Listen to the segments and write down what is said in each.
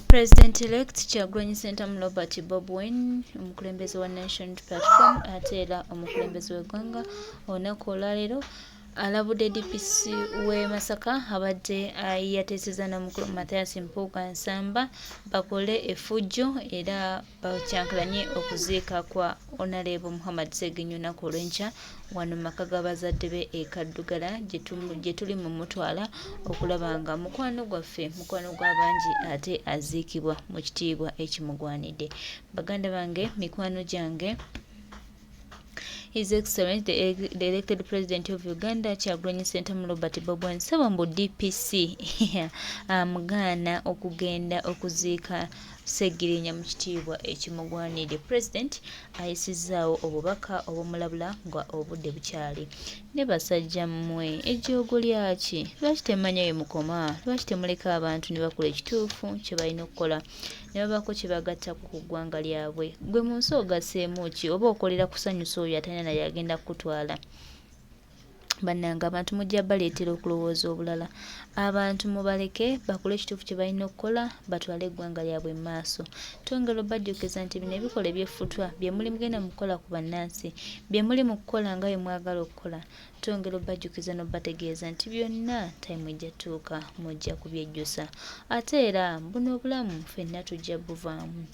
President-elect Kyagulanyi Ssentamu Robert Bob Wine, omukulembeze wa National Platform ate era omukulembeze w'eggwanga, olunaku olwaleero alabudde DPC w'e Masaka abadde yateesezza n'omukulu Mathias Mpuuga Nsamba bakole effujjo era bakyankalanye okuziika kwa Honorable Muhammad Sseginnyo olunaku olw'enkya wano mu maka g'abazadde be e Kaddugala gye tuli mu mutwala okulaba nga mukwano gwaffe, mukwano gw'abangi ate aziikibwa mu kitiibwa ekimugwanidde. Baganda bange, mikwano gyange, His Excellency the elected President of Uganda Kyagulanyi Ssentamu Robert Bob Wine nsaba mbu DPC amugaana okugenda okuziika Sseggirinya mu kitiibwa ekimugwanidde. President ayisizaawo obubaka obumulabula nga obudde bukyali. Ne basajja mmwe ejjoogo lyaki? Lwaki temmanya we mukoma? Lwaki temuleka abantu ne bakola ekituufu kye balina okukola ne babaako kye bagattako ku ggwanga lyabwe? Gwe mu nsi ogasseemu ki oba okolera kusanyusa oyo atalina naye agenda kukutwala? Bannanga, abantu mujja baleetera okulowooza obulala. Abantu mubaleke bakole ekituufu kye balina okukola, batwale eggwanga lyabwe mu maaso. Twongera obajjukiza nti bino ebikola ebyeffutwa bye muli mugenda mu kukola ku bannansi, bye muli mu kukola nga bwe mwagala okukola. Twongera obajjukiza n'obategeeza nti byonna tayimu ejja tuuka mujja kubyejjusa. Ate era buno obulamu ffenna tujja buvaamu.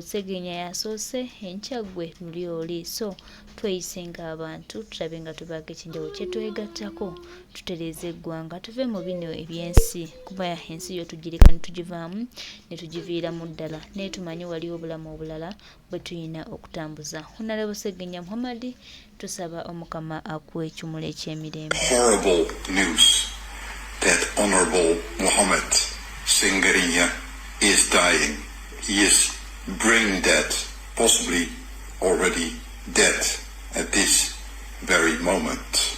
Sseggirinya yasoose, enkya ggwe luli oli, so tweyise ng'abantu tulabe nga tubaako ekinjawulo kye twegattako tutereeze eggwanga tuve mu bino ebyensi, kuba ensi yo tugireka ne tugivaamu ne tugiviiramu ddala naye tumanye waliwo obulamu obulala bwe tulina okutambuza. Honorable Sseggirinya Muhammad, tusaba Omukama akuwe ekimuli eky'emirembe. Horrible news that Honorable Muhammad Sseggirinya is dying. He is brain dead, possibly already dead at this very moment.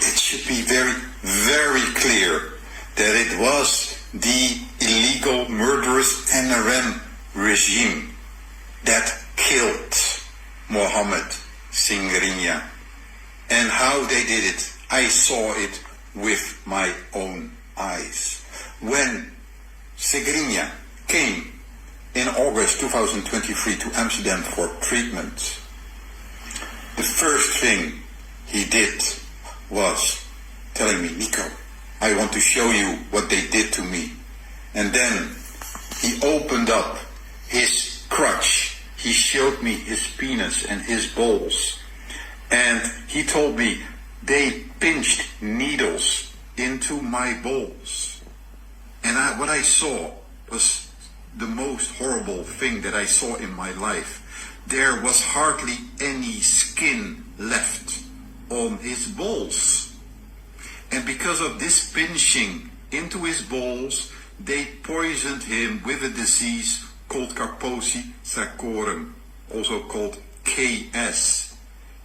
It should be very, very clear that it was the illegal, murderous NRM regime that killed Mohammed Sseggirinya. And how they did it, I saw it with my own eyes. When Sseggirinya came in August 2023 to Amsterdam for treatment, the first thing he did was telling me, Nico, I want to show you what they did to me. And then he opened up his crutch. He showed me his penis and his balls. And he told me they pinched needles into my balls. And what I saw was the most horrible thing that I saw in my life. There was hardly any skin left on his balls. And because of this pinching into his balls, they poisoned him with a disease called Kaposi sarcorum, also called KS.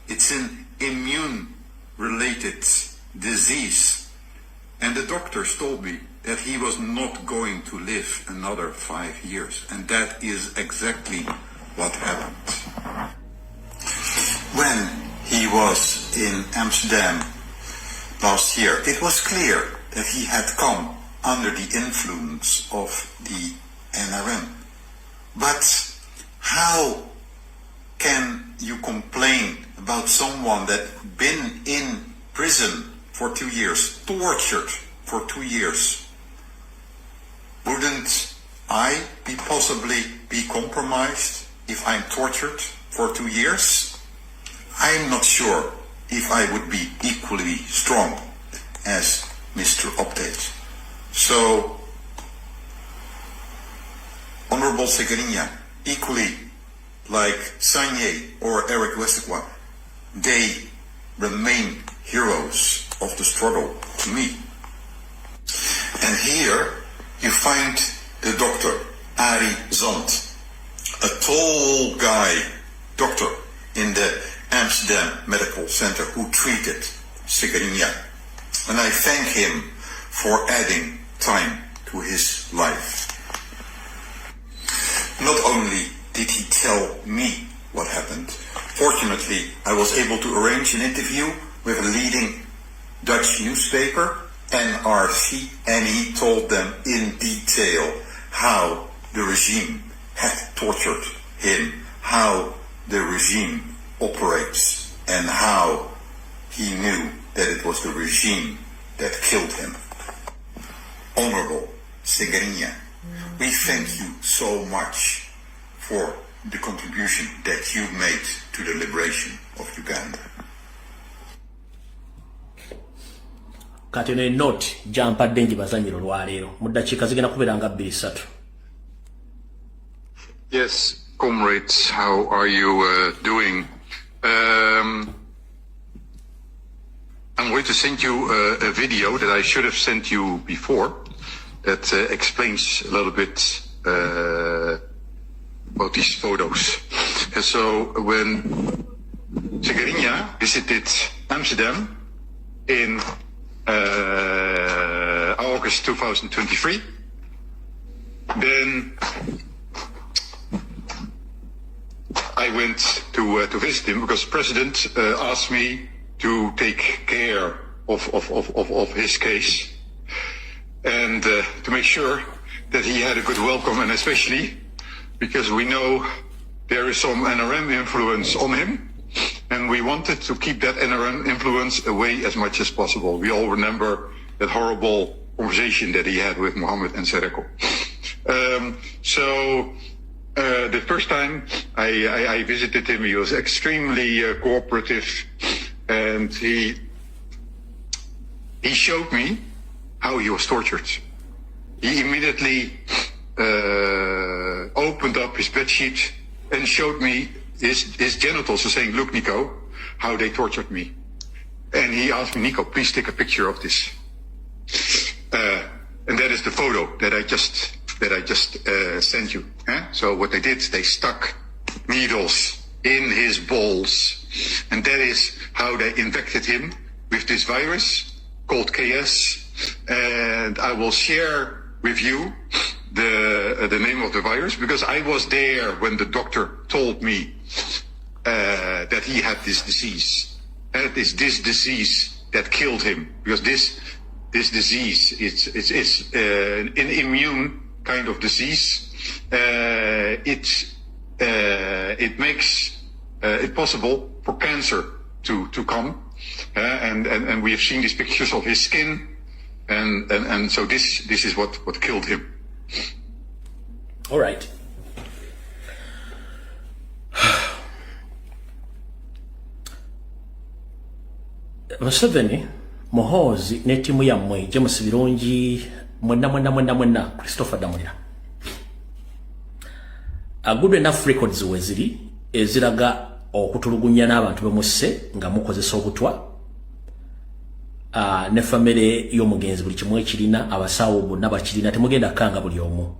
It's an immune-related disease. And the doctors told me that he was not going to live another 5 years. And that is exactly what happened. When he was in Amsterdam last year, it was clear that he had come under the influence of the NRM. But how can you complain about someone that been in prison for 2 years, tortured for 2 years? Wouldn't I possibly be compromised if I'm tortured for 2 years? I'm not sure if I would be equally strong as Mr. Update. So, Honorable Sseggirinya, equally like Sanye or Eric Wesekwa, they remain heroes of the struggle to me. And here you find the doctor, Ari Zand, a tall guy, doctor in the Amsterdam Medical Center who treated Sseggirinya. And I thank him for adding time to his life. Not only did he tell me what happened, fortunately I was able to arrange an interview with a leading Dutch newspaper, NRC, and he told them in detail how the regime had tortured him, how the regime operates, and how he knew that it was the regime that killed him. Honorable Singerinha, we thank you so much for the contribution that you made to the liberation of Uganda. Kati ne note jampadde njibazanyiro lwaleero mu ddakiika zigenda kubeera nga 2-3. Yes, comrades, how are you doing? I'm going to send you a video that I should have sent you before that explains a little bit about these photos. And so when Singerinha visited Amsterdam in August 2023, then I went to visit him because the President asked me to take care of his case and to make sure that he had a good welcome, and especially because we know there is some NRM influence on him, and we wanted to keep that NRM influence away as much as possible. We all remember that horrible conversation that he had with Mohammed and Sereko. So the first time I visited him, he was extremely cooperative, and he showed me how he was tortured. He immediately opened up his bedsheet and showed me his genitals, saying, "Look, Nico, how they tortured me." And he asked me, "Nico, please take a picture of this." And that is the photo that I just sent you. So what they did, they stuck needles in his balls, and that is how they infected him with this virus called KS. And I will share with you the name of the virus, because I was there when the doctor told me that he had this disease. And it is this disease that killed him, because this disease it's an immune kind of disease. It makes it possible for cancer to come, and we have seen these pictures of his skin, and so this is what killed him. All right. Museveni, Muhoozi ne ttiimu yammwe James Birungi, mwenna Christopher Damulira. Good enough records weziri eziraga okutulugunya n'abantu bemusse nga mukozesa obutwa. Ne family y'omugenzi buli kimwe kirina, abasawo bonna bakirina, temugenda kanga buli omu.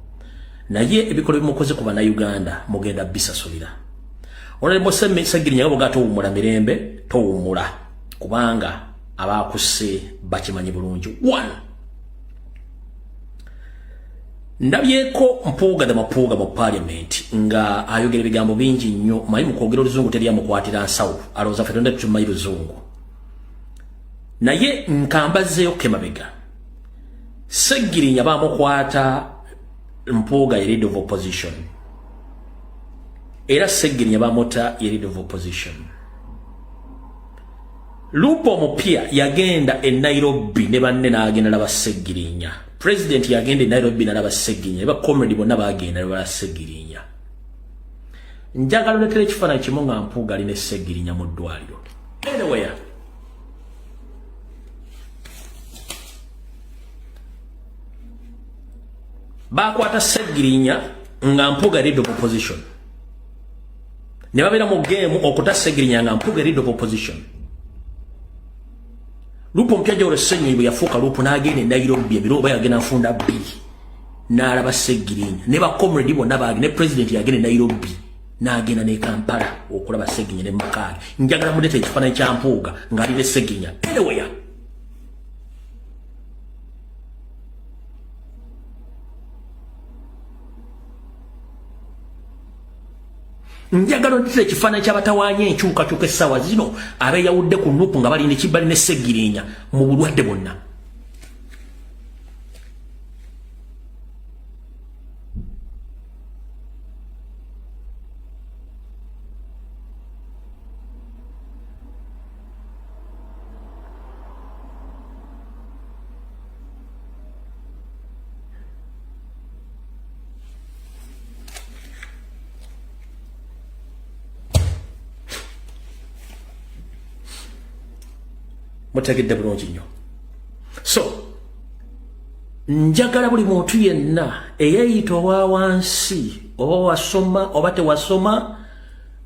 Naye ebikolo bimukoze ku bannayuganda mugenda bisasulira. Honorable Sengirinya nga bw'agatta owummula mirembe, towummula kubanga abakusse bakimanyi bulungi. 1. Ndabyeko Mpuuga mu parliament nga ayogera ebigambo bingi nnyo, manyi mu kwogera oluzungu teri amukwatira nsawo, alowooza ffe tonda tumanyi luzungu. Naye nkambazeeyo Kemabega, Sengirinya baamukwata Mpuuga ye leader of opposition, era Sengirinya baamutta ye leader of opposition. Lupo Mupia yagenda e Nairobi ne banne n'agenda n'aba Sengirinya. President yagenda e Nairobi n'aba Sengirinya, eba comrade bonna bagenda n'aba Sengirinya. Njagala oletere ekifaananyi kimu nga Mpuuga ali ne Sengirinya mu ddwaliro. Anyway, bakwata Sengirinya nga Mpuuga leader of opposition. Ne babeera mu game okuta Sengirinya nga Mpuuga leader of opposition. Lupo Mpya Jawulo Ssennyonyi bwe yafuuka Lupo n'agenda e Nairobi, ebiroba yagenda nfunda 2 n'alaba Sengirinya, ne bakomredi bonna bagenda, ne president yagenda e Nairobi n'agenda ne Kampala okulaba Sengirinya ne Makaage. Njagala muleeta ekifaananyi kya Mpuuga ng'ali ne Sengirinya. Anyway, njagala nditira ekifaananyi ky'abatawaanya enkyukakyuka essaawa zino abeeyawudde ku Nuupu nga bali ne Sengirinya mu bulwadde bonna. mutegedde bulungi nnyo. So njagala buli muntu yenna eyayita owa wansi oba wasoma oba tewasoma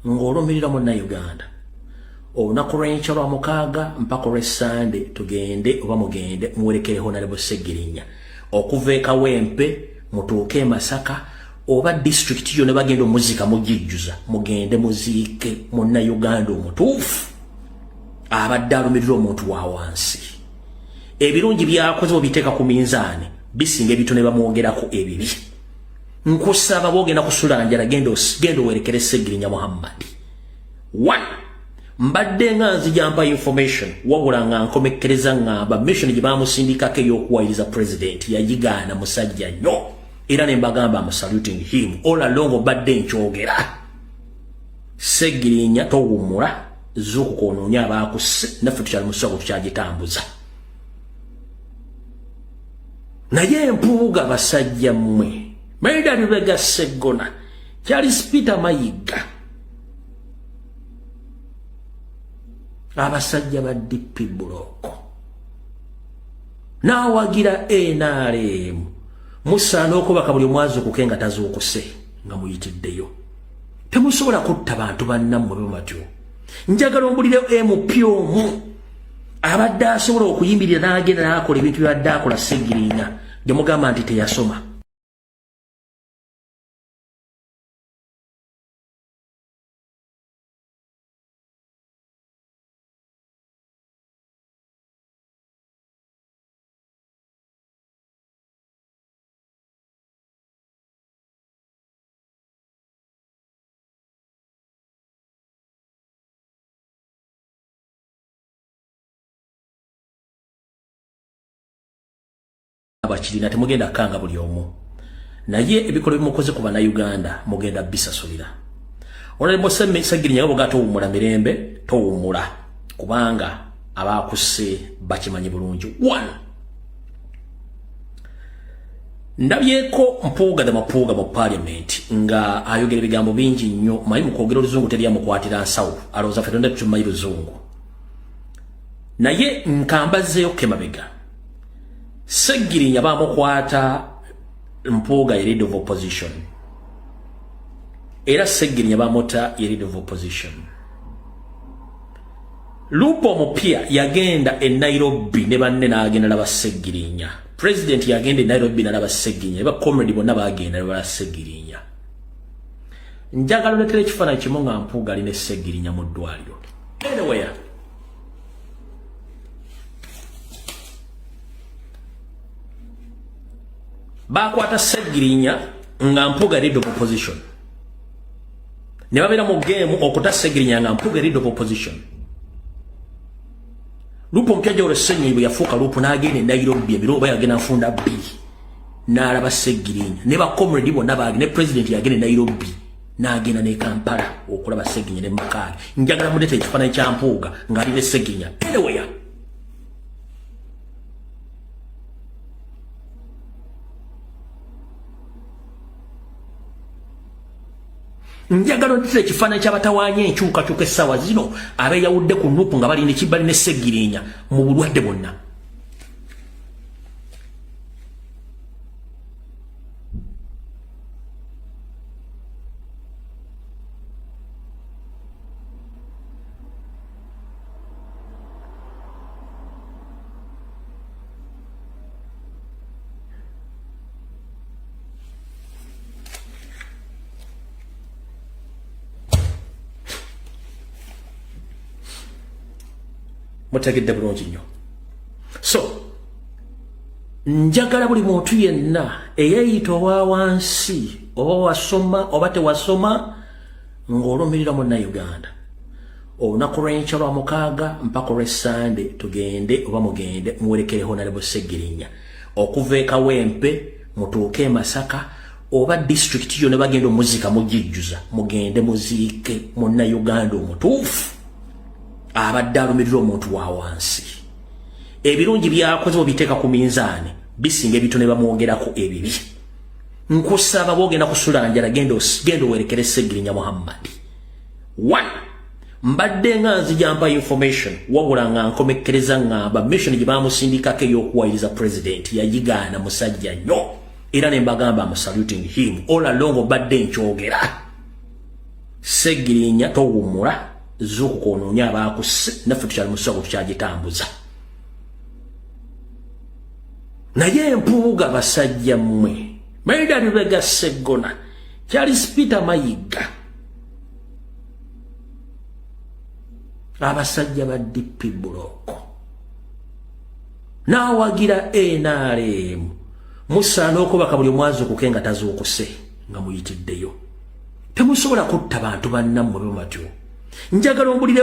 ng'olumirira munnayuganda olunaku lw'enkya lwa mukaaga mpaka olw'essande tugende oba mugende muwerekere Honorable Sseggirinya okuva e Kawempe mutuuke e Masaka oba district yo ne bagenda omuzika mugijjuza mugende muziike munnayuganda omutuufu abadde alumirira omuntu wa wansi. Ebirungi byakoze obiteeka ku minzaani bisinga ebitone bamwogerako ebibi. Nkusaba bwogenda kusulanjala genda owerekere Sseggirinya Muhammad. 1 mbadde nga nzijampa information wabula nga nkomekkereza ngamba mission gye bamusindikako ey'okuwayiriza president yagigaana musajja nnyo era ne mbagamba I'm saluting him all along obadde nkyogera. Sseggirinya towummula zuuku koonoonya abaakuse naffe tukyali mu ssabo tukyagitambuza. Naye empuuga basajja mmwe Maida Lubega Sseggona Charles Peter Mayiga abasajja ba DP Buloko n'awagira NRM musaana okubaka buli omwazi okukenga tazuukuse nga muyitiddeyo. Temusobola kutta bantu bannammwe bwe batyo. Njagala ombulire MP omu abadde asobola okuyimirira n'agenda n'akola ebintu byabadde akola Sseggirinya gye mugamba nti teyasoma. Abakirina temugenda kanga buli omu naye ebikola bimukoze ku bannayuganda mugenda bisasulira. Honorable Sseggirinya bwe gatowummula mirembe towummula kubanga abaakuse bakimanyi bulungi. 1 ndabyeko Mpuuga mu parliament nga ayogera ebigambo bingi nnyo mayi mu kwogera oluzungu teryamukwatira nsawo alowooza ffe tonda tumanyi luzungu naye nkambazeeyo kemabega. Sseggirinya bamukwata Mpuuga ye leader of opposition era Sseggirinya bamuta ye leader of opposition. Lupo Mupia yagenda e Nairobi ne banne n'agenda laba Sseggirinya. President yagenda e Nairobi n'alaba Sseggirinya ba comrade bonna bagenda laba Sseggirinya. Njagala olekere ekifaananyi kimu nga Mpuuga alina Sseggirinya mu ddwaliro. Anyway, bakwata Sseggirinya nga Mpuuga leader of opposition ne babeera mu game okuta Sseggirinya nga Mpuuga leader of opposition. Lupo Mpyaja Sseggirinya bwe yafuuka Lupo n'agenda e Nairobi ebiro oba yagenda nfunda B n'alaba Sseggirinya ne bakomredi bonna bagenda ne president yagenda e Nairobi n'agenda ne Kampala okulaba Sseggirinya ne Makaali. Njagala muleeta ekifaananyi kya Mpuuga ng'ali ne Sseggirinya anyway. Njagala nditira ekifaananyi ky'abatawaanya enkyukakyuka essaawa zino abeeyawudde ku Nuupu nga balina ekibbali ne Sseggirinya mu bulwadde bonna. Mutegedde bulungi nnyo. So njagala buli muntu yenna eyayita owa wansi oba wasoma oba tewasoma ng'olumirira munnayuganda olunaku lw'enkya lwa mukaaga mpaka olw'essande tugende oba mugende muwerekere Honorable Sseggirinya okuva e Kawempe mutuuke e Masaka oba district yo ne bagenda omuzika mugijjuza mugende muziike munnayuganda omutuufu abadde alumirira omuntu wa wansi. Ebirungi byakoze obiteeka ku minzaani bisinga ebitone bamwogerako ebibi. Nkusaba bwogenda kusulanjala genda owerekere Sseggirinya Muhammad. 1 mbadde nga nzijampa information wabula nga nkomekkereza ngamba mission gye baamusindikako ey'okuwayiriza president yagigaana musajja nnyo era ne mbagamba am saluting him all along obadde nkyogera Seggirinya towummula zukukoonoonya abaakuse naffe tukyali musawo tukyagitambuza naye empuuga basajja mmwe Maida Lubega Sseggona Charles Peter Mayiga abasajja ba DP Block n'awagira NRM musaana okubaka buli omwazi okukenga tazuukuse nga muyitiddeyo temusobola kutta bantu bannammwe bwe batyo njagala ombulire